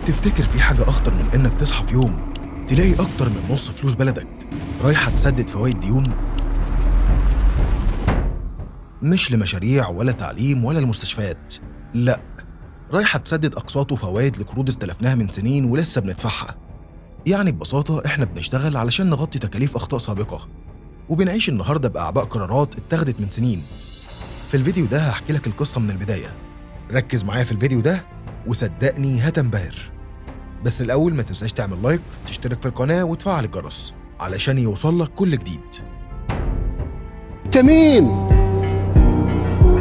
تفتكر في حاجة أخطر من إنك تصحى في يوم تلاقي أكتر من نص فلوس بلدك رايحة تسدد فوائد ديون؟ مش لمشاريع ولا تعليم ولا المستشفيات، لأ، رايحة تسدد أقساط وفوائد لقروض استلفناها من سنين ولسه بندفعها. يعني ببساطة إحنا بنشتغل علشان نغطي تكاليف أخطاء سابقة، وبنعيش النهاردة بأعباء قرارات اتخذت من سنين. في الفيديو ده هحكي لك القصة من البداية، ركز معايا في الفيديو ده وصدقني هتنبهر. بس الأول ما تنساش تعمل لايك، تشترك في القناة وتفعل الجرس علشان يوصلك كل جديد. انت مين؟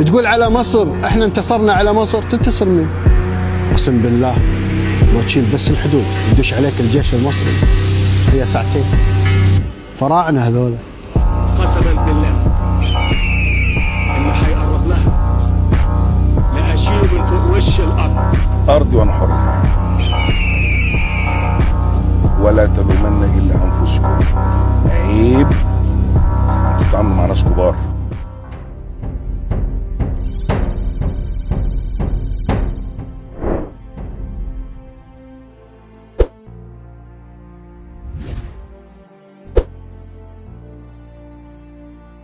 تقول على مصر احنا انتصرنا على مصر؟ تنتصر مين؟ اقسم بالله لو تشيل بس الحدود يدش عليك الجيش المصري هي ساعتين. فراعنة هذول. قسما بالله اللي حيقرب لها لأشيله من فوق وش الأرض. أرضي وأنا حر، ولا تلومن إلا أنفسكم. عيب تتعاملوا مع ناس كبار.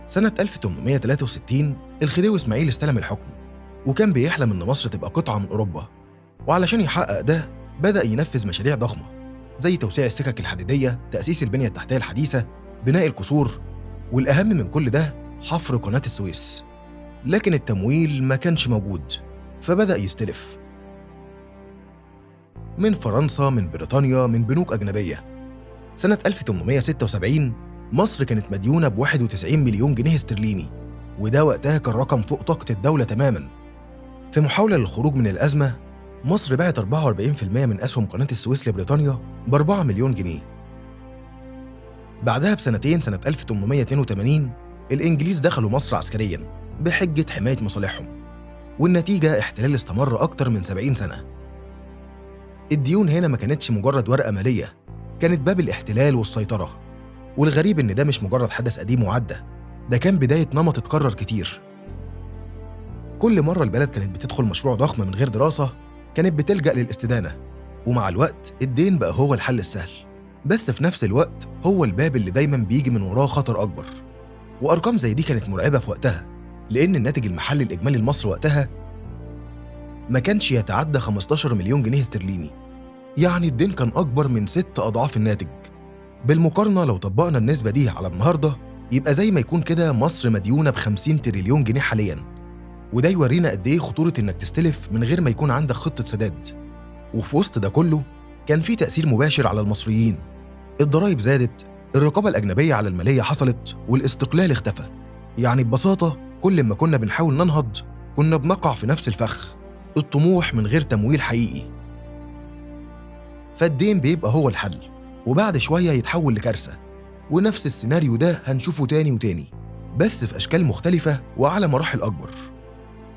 سنة 1863 الخديوي إسماعيل استلم الحكم، وكان بيحلم إن مصر تبقى قطعة من أوروبا. وعلشان يحقق ده بدأ ينفذ مشاريع ضخمة زي توسيع السكك الحديدية، تأسيس البنية التحتية الحديثة، بناء القصور، والأهم من كل ده حفر قناة السويس. لكن التمويل ما كانش موجود، فبدأ يستلف من فرنسا، من بريطانيا، من بنوك أجنبية. سنة 1876 مصر كانت مديونة ب91 مليون جنيه استرليني، وده وقتها كان رقم فوق طاقة الدولة تماماً. في محاولة للخروج من الأزمة مصر باعت 44% من أسهم قناة السويس لبريطانيا ب4 مليون جنيه. بعدها بسنتين، سنة 1882 الإنجليز دخلوا مصر عسكرياً بحجة حماية مصالحهم، والنتيجة احتلال استمر أكتر من 70 سنة. الديون هنا ما كانتش مجرد ورقة مالية، كانت باب الاحتلال والسيطرة. والغريب إن ده مش مجرد حدث قديم وعدى، ده كان بداية نمط اتكرر كتير. كل مرة البلد كانت بتدخل مشروع ضخم من غير دراسة كانت بتلجأ للاستدانة، ومع الوقت الدين بقى هو الحل السهل، بس في نفس الوقت هو الباب اللي دايماً بيجي من وراه خطر أكبر. وأرقام زي دي كانت مرعبة في وقتها، لأن الناتج المحلي الإجمالي لمصر وقتها ما كانش يتعدى 15 مليون جنيه استرليني. يعني الدين كان أكبر من 6 أضعاف الناتج. بالمقارنة لو طبقنا النسبة دي على النهاردة يبقى زي ما يكون كده مصر مديونة ب50 تريليون جنيه حالياً. وده يورينا قد إيه خطورة إنك تستلف من غير ما يكون عندك خطة سداد. وفي وسط ده كله كان في تأثير مباشر على المصريين. الضرايب زادت، الرقابة الأجنبية على المالية حصلت، والاستقلال اختفى. يعني ببساطة كل ما كنا بنحاول ننهض كنا بنقع في نفس الفخ، الطموح من غير تمويل حقيقي. فالدين بيبقى هو الحل، وبعد شوية يتحول لكارثة. ونفس السيناريو ده هنشوفه تاني وتاني، بس في أشكال مختلفة وعلى مراحل أكبر.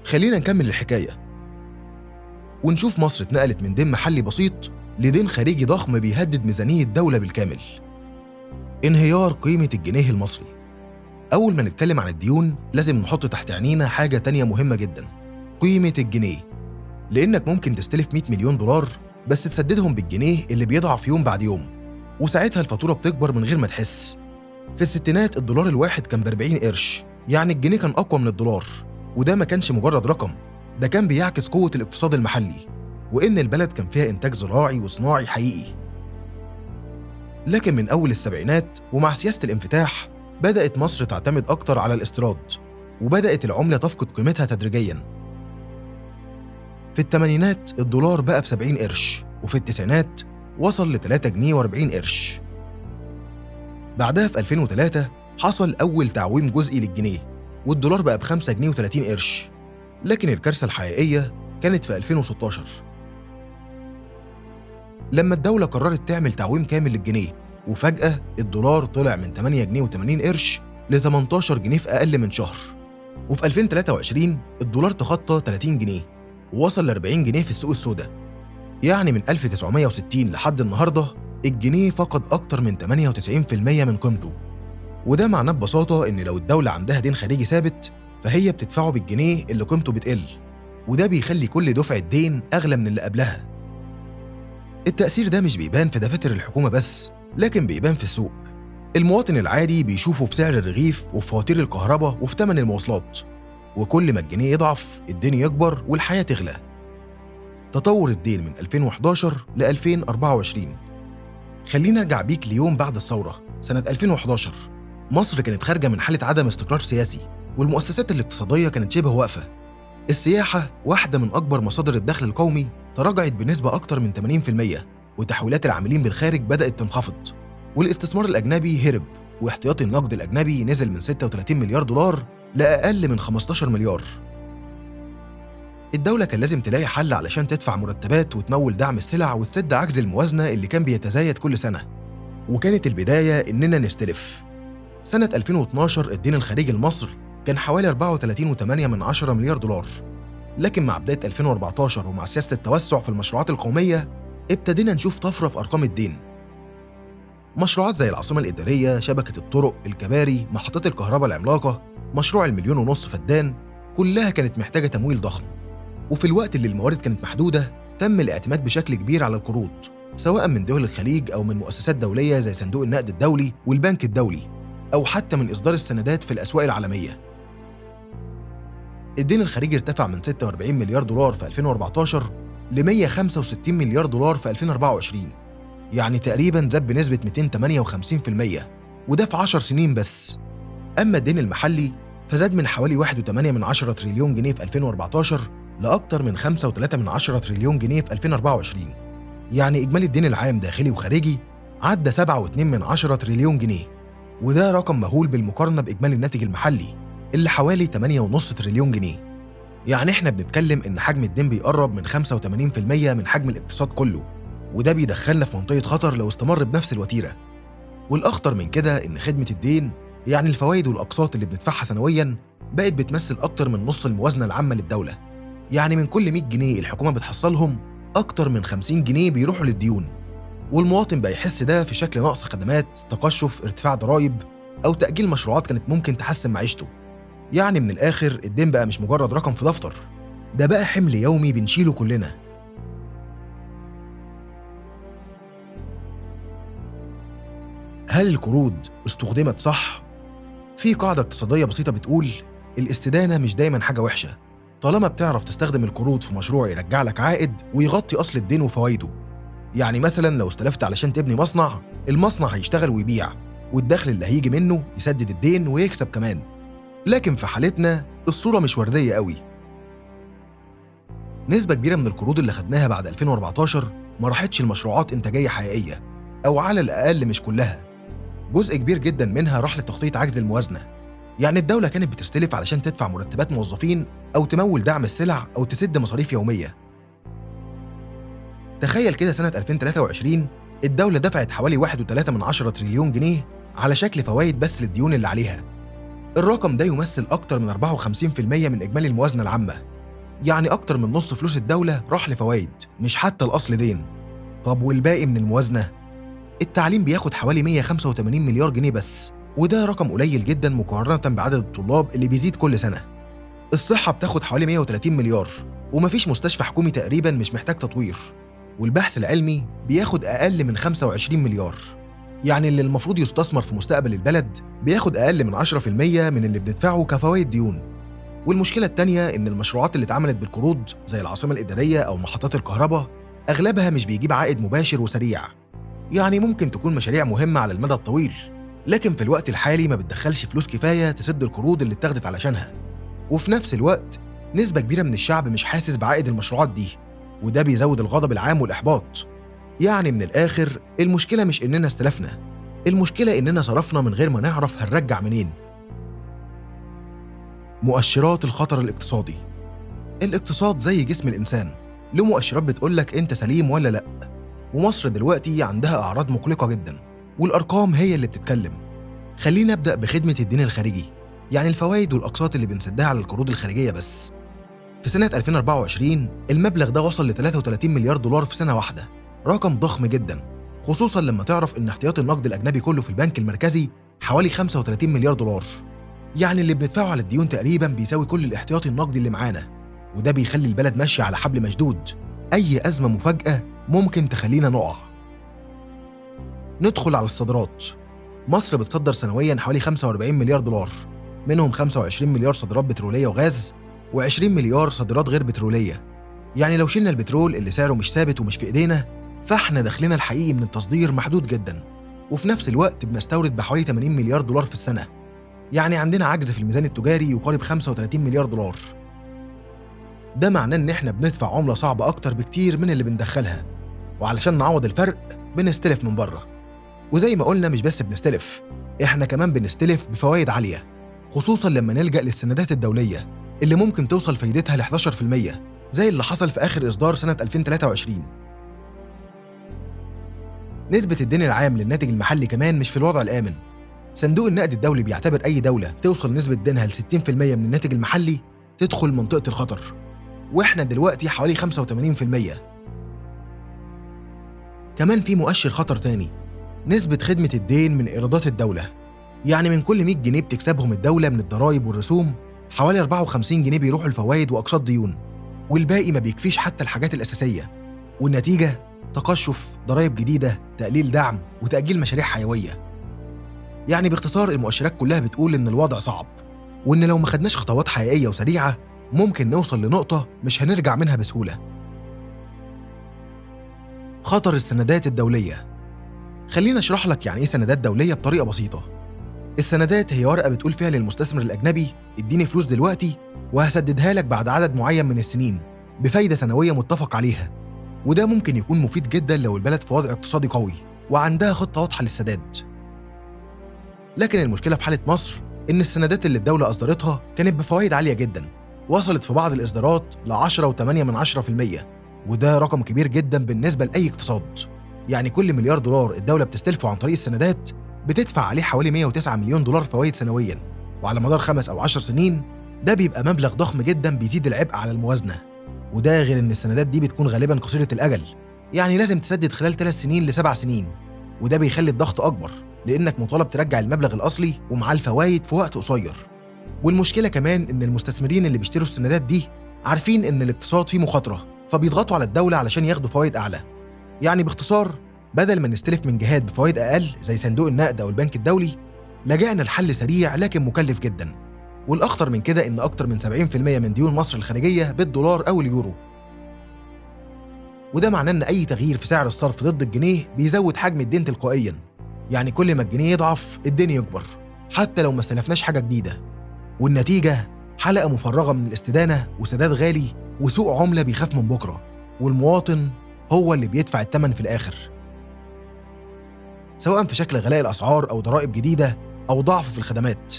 خلينا نكمل الحكاية ونشوف مصر اتنقلت من دين محلي بسيط لدين خارجي ضخم بيهدد ميزانية الدولة بالكامل. انهيار قيمة الجنيه المصري. أول ما نتكلم عن الديون لازم نحط تحت عينينا حاجة تانية مهمة جدا، قيمة الجنيه. لأنك ممكن تستلف 100 مليون دولار بس تسددهم بالجنيه اللي بيضعف يوم بعد يوم، وساعتها الفاتورة بتكبر من غير ما تحس. في الستينات الدولار الواحد كان ب40 قرش، يعني الجنيه كان أقوى من الدولار. وده ما كانش مجرد رقم، ده كان بيعكس قوة الاقتصاد المحلي، وإن البلد كان فيها إنتاج زراعي وصناعي حقيقي. لكن من أول السبعينات ومع سياسة الانفتاح بدأت مصر تعتمد أكتر على الاستيراد، وبدأت العملة تفقد قيمتها تدريجياً. في الثمانينات الدولار بقى ب70 قرش، وفي التسعينات وصل ل3 جنيه و40 قرش. بعدها في 2003 حصل أول تعويم جزئي للجنيه، والدولار بقى ب5 جنيه و30 قرش. لكن الكارثة الحقيقية كانت في 2016 لما الدولة قررت تعمل تعويم كامل للجنيه، وفجأة الدولار طلع من 8 جنيه و80 قرش ل 18 جنيه في أقل من شهر. وفي 2023 الدولار تخطى 30 جنيه ووصل ل 40 جنيه في السوق السوداء. يعني من 1960 لحد النهاردة الجنيه فقد أكتر من 98% من قيمته. وده معناه ببساطة إن لو الدولة عندها دين خارجي ثابت فهي بتدفعه بالجنيه اللي قيمته بتقل، وده بيخلي كل دفعة دين أغلى من اللي قبلها. التأثير ده مش بيبان في دفاتر الحكومة بس، لكن بيبان في السوق. المواطن العادي بيشوفه في سعر الرغيف وفي فواتير الكهرباء وفي ثمن المواصلات، وكل ما الجنيه يضعف الدين يكبر والحياة تغلى. تطور الدين من 2011 ل 2024. خلينا نرجع بيك ليوم بعد الثورة سنة 2011. مصر كانت خارجة من حالة عدم استقرار سياسي، والمؤسسات الاقتصادية كانت شبه واقفة. السياحة، واحدة من أكبر مصادر الدخل القومي، تراجعت بنسبة أكتر من 80%، وتحويلات العاملين بالخارج بدأت تنخفض، والاستثمار الأجنبي هرب، واحتياطي النقد الأجنبي نزل من 36 مليار دولار لأقل من 15 مليار. الدولة كان لازم تلاقي حل علشان تدفع مرتبات وتمول دعم السلع وتسد عجز الموازنة اللي كان بيتزايد كل سنة، وكانت البداية إننا نستلف. سنة 2012 الدين الخارجي لمصر كان حوالي 34.8 مليار دولار، لكن مع بداية 2014 ومع سياسة التوسع في المشروعات القومية ابتدينا نشوف طفرة في أرقام الدين. مشروعات زي العاصمة الإدارية، شبكة الطرق، الكباري، محطات الكهرباء العملاقة، مشروع 1.5 مليون فدان، كلها كانت محتاجة تمويل ضخم. وفي الوقت اللي الموارد كانت محدودة تم الاعتماد بشكل كبير على القروض، سواء من دول الخليج أو من مؤسسات دولية زي صندوق النقد الدولي والبنك الدولي، أو حتى من إصدار السندات في الأسواق العالمية. الدين الخارجي ارتفع من 46 مليار دولار في 2014 ل 165 مليار دولار في 2024، يعني تقريباً زاد بنسبة 258%، وده في 10 سنين بس. أما الدين المحلي فزاد من حوالي 1.8 تريليون جنيه في 2014 لأكثر من 5.3 تريليون جنيه في 2024، يعني إجمالي الدين العام داخلي وخارجي عدى 7.2 تريليون جنيه، وده رقم مهول بالمقارنة بإجمالي الناتج المحلي اللي حوالي 8.5 تريليون جنيه. يعني إحنا بنتكلم إن حجم الدين بيقرب من 85% من حجم الاقتصاد كله، وده بيدخلنا في منطقة خطر لو استمر بنفس الوتيرة. والأخطر من كده إن خدمة الدين، يعني الفوائد والأقساط اللي بندفعها سنوياً، بقت بتمثل أكتر من نص الموازنة العامة للدولة. يعني من كل 100 جنيه الحكومة بتحصلهم، أكتر من 50 جنيه بيروحوا للديون، والمواطن بقى يحس ده في شكل نقص خدمات، تقشف، ارتفاع ضرائب، أو تأجيل مشروعات كانت ممكن تحسن معيشته. يعني من الآخر الدين بقى مش مجرد رقم في دفتر، ده بقى حمل يومي بنشيله كلنا. هل القروض استخدمت صح؟ في قاعدة اقتصادية بسيطة بتقول الاستدانة مش دايما حاجة وحشة، طالما بتعرف تستخدم القروض في مشروع يرجع لك عائد ويغطي أصل الدين وفوائده. يعني مثلا لو استلفت علشان تبني مصنع، المصنع هيشتغل ويبيع، والدخل اللي هيجي منه يسدد الدين ويكسب كمان. لكن في حالتنا الصورة مش وردية قوي. نسبة كبيرة من القروض اللي خدناها بعد 2014 ما راحتش لمشروعات إنتاجية حقيقية، أو على الأقل مش كلها. جزء كبير جدا منها راح لتغطية عجز الموازنة. يعني الدولة كانت بتستلف علشان تدفع مرتبات موظفين، أو تمول دعم السلع، أو تسد مصاريف يومية. تخيل كده سنة 2023 الدولة دفعت حوالي 1.3 تريليون جنيه على شكل فوائد بس للديون اللي عليها. الرقم ده يمثل أكتر من 54% من إجمالي الموازنة العامة، يعني أكتر من نص فلوس الدولة راح لفوائد، مش حتى الأصل دين. طب والباقي من الموازنة؟ التعليم بياخد حوالي 185 مليار جنيه بس، وده رقم قليل جدا مقارنة بعدد الطلاب اللي بيزيد كل سنة. الصحة بتاخد حوالي 130 مليار، ومفيش مستشفى حكومي تقريبا مش محتاج تطوير. والبحث العلمي بياخد أقل من 25 مليار، يعني اللي المفروض يستثمر في مستقبل البلد بياخد أقل من 10% من اللي بندفعه كفوائد ديون. والمشكلة التانية إن المشروعات اللي اتعملت بالقروض زي العاصمة الإدارية أو محطات الكهرباء أغلبها مش بيجيب عائد مباشر وسريع. يعني ممكن تكون مشاريع مهمة على المدى الطويل، لكن في الوقت الحالي ما بتدخلش فلوس كفاية تسد القروض اللي اتاخدت علشانها. وفي نفس الوقت نسبة كبيرة من الشعب مش حاسس بعائد المشروعات دي، وده بيزود الغضب العام والإحباط. يعني من الآخر المشكلة مش إننا استلفنا، المشكلة إننا صرفنا من غير ما نعرف هنرجع منين. مؤشرات الخطر الاقتصادي. الاقتصاد زي جسم الإنسان، له مؤشرات بتقولك أنت سليم ولا لأ. ومصر دلوقتي عندها أعراض مقلقة جدا، والأرقام هي اللي بتتكلم. خلينا نبدأ بخدمة الدين الخارجي، يعني الفوائد والأقساط اللي بنسدها على القروض الخارجية بس. في سنة 2024 المبلغ ده وصل ل 33 مليار دولار في سنة واحدة، رقم ضخم جدا، خصوصاً لما تعرف إن احتياطي النقد الأجنبي كله في البنك المركزي حوالي 35 مليار دولار. يعني اللي بندفعه على الديون تقريباً بيساوي كل الاحتياطي النقدي اللي معانا، وده بيخلي البلد ماشية على حبل مشدود. أي أزمة مفاجأة ممكن تخلينا نقع. ندخل على الصادرات. مصر بتصدر سنوياً حوالي 45 مليار دولار، منهم 25 مليار صادرات بترولية وغاز و20 مليار صادرات غير بترولية. يعني لو شلنا البترول اللي سعره مش ثابت ومش في إيدينا، فاحنا دخلنا الحقيقي من التصدير محدود جداً، وفي نفس الوقت بنستورد بحوالي 80 مليار دولار في السنة. يعني عندنا عجز في الميزان التجاري يقارب 35 مليار دولار. ده معناه إن احنا بندفع عملة صعبة أكتر بكتير من اللي بندخلها، وعلشان نعوض الفرق بنستلف من بره. وزي ما قلنا مش بس بنستلف، احنا كمان بنستلف بفوائد عالية، خصوصاً لما نلجأ للسندات الدولية اللي ممكن توصل فايدتها ل 11%، زي اللي حصل في آخر إصدار سنة 2023. نسبة الدين العام للناتج المحلي كمان مش في الوضع الآمن. صندوق النقد الدولي بيعتبر أي دولة توصل نسبة دينها ل 60% من الناتج المحلي تدخل منطقة الخطر، وإحنا دلوقتي حوالي 85%. كمان في مؤشر خطر تاني، نسبة خدمة الدين من إيرادات الدولة. يعني من كل 100 جنيه بتكسبهم الدولة من الضرائب والرسوم، حوالي 54 جنيه بيروحوا الفوائد وأقساط ديون، والباقي ما بيكفيش حتى الحاجات الأساسية. والنتيجة تقشف، ضرائب جديدة، تقليل دعم، وتأجيل مشاريع حيوية. يعني باختصار المؤشرات كلها بتقول إن الوضع صعب، وإن لو ما خدناش خطوات حقيقية وسريعة ممكن نوصل لنقطة مش هنرجع منها بسهولة. خطر السندات الدولية. خلينا أشرح لك يعني إيه سندات دولية بطريقة بسيطة. السندات هي ورقة بتقول فيها للمستثمر الأجنبي اديني فلوس دلوقتي وهسددها لك بعد عدد معين من السنين بفايدة سنوية متفق عليها. وده ممكن يكون مفيد جدا لو البلد في وضع اقتصادي قوي وعندها خطة واضحة للسداد. لكن المشكلة في حالة مصر إن السندات اللي الدولة أصدرتها كانت بفوائد عالية جدا، وصلت في بعض الإصدارات ل 10.8%، وده رقم كبير جدا بالنسبة لأي اقتصاد. يعني كل مليار دولار الدولة بتستلفه عن طريق السندات بتدفع عليه حوالي 109 مليون دولار فوائد سنويا، وعلى مدار 5 أو 10 سنين ده بيبقى مبلغ ضخم جدا بيزيد العبء على الموازنة. وده غير إن السندات دي بتكون غالبا قصيرة الأجل، يعني لازم تسدد خلال 3 سنين ل 7 سنين، وده بيخلي الضغط أكبر لأنك مطالب ترجع المبلغ الأصلي ومعاه الفوائد في وقت قصير. والمشكلة كمان إن المستثمرين اللي بيشتروا السندات دي عارفين إن الاقتصاد فيه مخاطرة، فبيضغطوا على الدولة علشان ياخدوا فوائد أعلى. يعني باختصار بدل ما نستلف من جهات بفوائد أقل زي صندوق النقد أو البنك الدولي، لجأنا لحل سريع لكن مكلف جدا. والأخطر من كده إن أكتر من 70% من ديون مصر الخارجية بالدولار أو اليورو، وده معناه إن أي تغيير في سعر الصرف ضد الجنيه بيزود حجم الدين تلقائيا. يعني كل ما الجنيه يضعف الدين يكبر حتى لو ما استلفناش حاجة جديدة، والنتيجة حلقة مفرغة من الاستدانة وسداد غالي وسوق عملة بيخاف من بكرة، والمواطن هو اللي بيدفع الثمن في الآخر، سواء في شكل غلاء الأسعار أو ضرائب جديدة أو ضعف في الخدمات.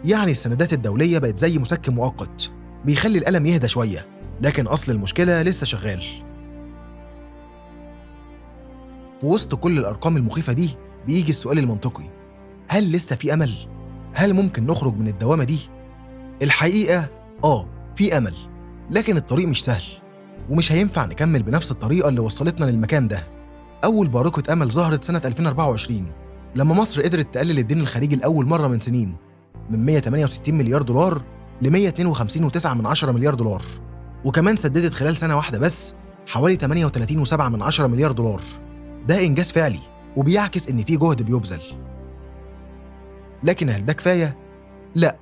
يعني السندات الدولية بقت زي مسكن مؤقت بيخلي الألم يهدى شوية، لكن أصل المشكلة لسه شغال. في وسط كل الأرقام المخيفة دي بيجي السؤال المنطقي، هل لسه في أمل؟ هل ممكن نخرج من الدوامة دي؟ الحقيقة في أمل، لكن الطريق مش سهل، ومش هينفع نكمل بنفس الطريقة اللي وصلتنا للمكان ده. أول بارقة أمل ظهرت سنة 2024 لما مصر قدرت تقلل الدين الخارجي لأول مرة من سنين من 168 مليار دولار ل 152.9 مليار دولار، وكمان سددت خلال سنة واحدة بس حوالي 38.7 مليار دولار. ده إنجاز فعلي وبيعكس إن في جهد بيبذل. لكن هل ده كفاية؟ لأ،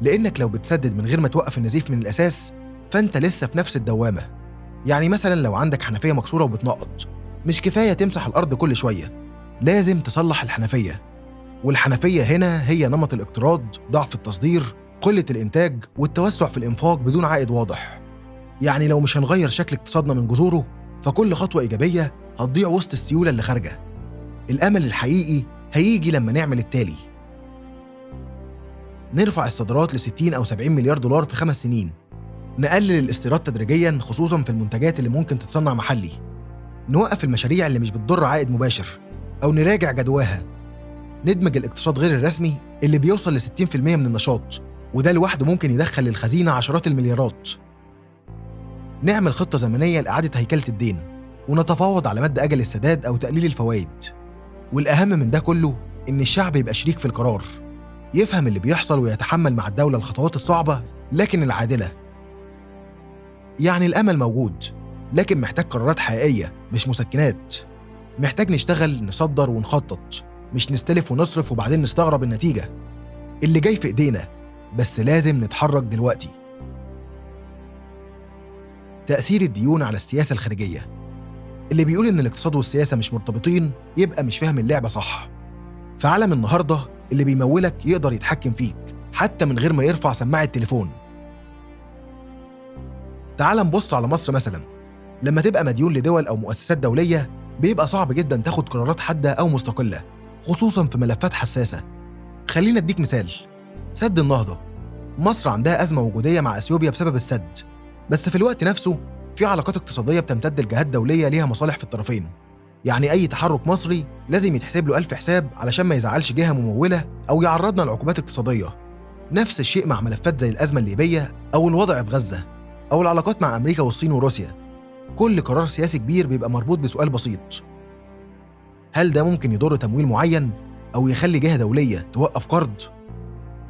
لأنك لو بتسدد من غير ما توقف النزيف من الأساس فأنت لسه في نفس الدوامة. يعني مثلا لو عندك حنفية مكسورة وبتنقط، مش كفاية تمسح الأرض كل شوية، لازم تصلح الحنفية. والحنفية هنا هي نمط الاقتراض، ضعف التصدير، قلة الإنتاج، والتوسع في الإنفاق بدون عائد واضح. يعني لو مش هنغير شكل اقتصادنا من جذوره فكل خطوة إيجابية هتضيع وسط السيولة اللي خارجة. الأمل الحقيقي هيجي لما نعمل التالي: نرفع الصادرات ل 60 أو 70 مليار دولار في 5 سنين، نقلل الاستيراد تدريجياً خصوصاً في المنتجات اللي ممكن تتصنع محلي، نوقف المشاريع اللي مش بتضر عائد مباشر أو نراجع جدواها، ندمج الاقتصاد غير الرسمي اللي بيوصل ل 60% من النشاط، وده لوحده ممكن يدخل للخزينة عشرات المليارات، نعمل خطة زمنية لإعادة هيكلة الدين، ونتفاوض على مد أجل السداد أو تقليل الفوائد. والأهم من ده كله إن الشعب يبقى شريك في القرار، يفهم اللي بيحصل ويتحمل مع الدولة الخطوات الصعبة لكن العادلة. يعني الأمل موجود، لكن محتاج قرارات حقيقية مش مسكنات. محتاج نشتغل، نصدر ونخطط، مش نستلف ونصرف وبعدين نستغرب النتيجة. اللي جاي في إيدينا، بس لازم نتحرك دلوقتي. تأثير الديون على السياسة الخارجية. اللي بيقول إن الاقتصاد والسياسة مش مرتبطين يبقى مش فاهم اللعبة صح. في عالم النهاردة اللي بيمولك يقدر يتحكم فيك حتى من غير ما يرفع سماعة التليفون. تعال نبص على مصر مثلا. لما تبقى مديون لدول أو مؤسسات دولية بيبقى صعب جدا تاخد قرارات حادة أو مستقلة، خصوصا في ملفات حساسة. خلينا اديك مثال. سد النهضة. مصر عندها أزمة وجودية مع أثيوبيا بسبب السد، بس في الوقت نفسه في علاقات اقتصادية بتمتد لجهات دولية ليها مصالح في الطرفين. يعني أي تحرك مصري لازم يتحسب له 1000 حساب علشان ما يزعلش جهة ممولة أو يعرضنا لعقوبات اقتصادية. نفس الشيء مع ملفات زي الأزمة الليبية أو الوضع في غزة أو العلاقات مع أمريكا والصين وروسيا. كل قرار سياسي كبير بيبقى مربوط بسؤال بسيط: هل ده ممكن يضر تمويل معين أو يخلي جهة دولية توقف قرض؟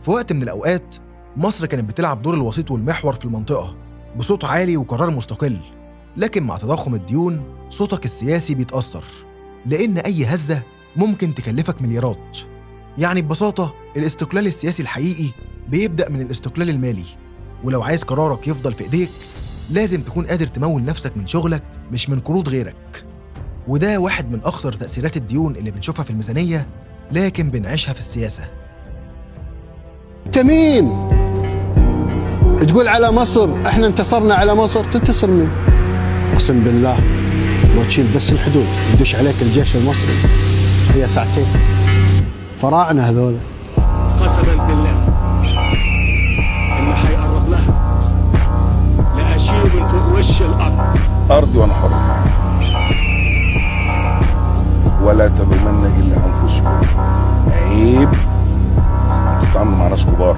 في وقت من الأوقات مصر كانت بتلعب دور الوسيط والمحور في المنطقة بصوت عالي وقرار مستقل، لكن مع تضخم الديون صوتك السياسي بيتأثر، لأن أي هزة ممكن تكلفك مليارات. يعني ببساطة الاستقلال السياسي الحقيقي بيبدأ من الاستقلال المالي، ولو عايز قرارك يفضل في إيديك لازم تكون قادر تمول نفسك من شغلك مش من قروض غيرك. وده واحد من أخطر تأثيرات الديون اللي بنشوفها في الميزانية لكن بنعيشها في السياسة. انت مين؟ تقول على مصر احنا انتصرنا على مصر، تنتصر مين؟ اقسم بالله لو تشيل بس الحدود يدش عليك الجيش المصري هي ساعتين. فراعنة هذول. قسما بالله اللي هيقرب لها لأشيله من فوق وش الأرض. ارضي وانا حر، ولا تلومن الا انفسكم. عيب تتعاملوا مع ناس كبار.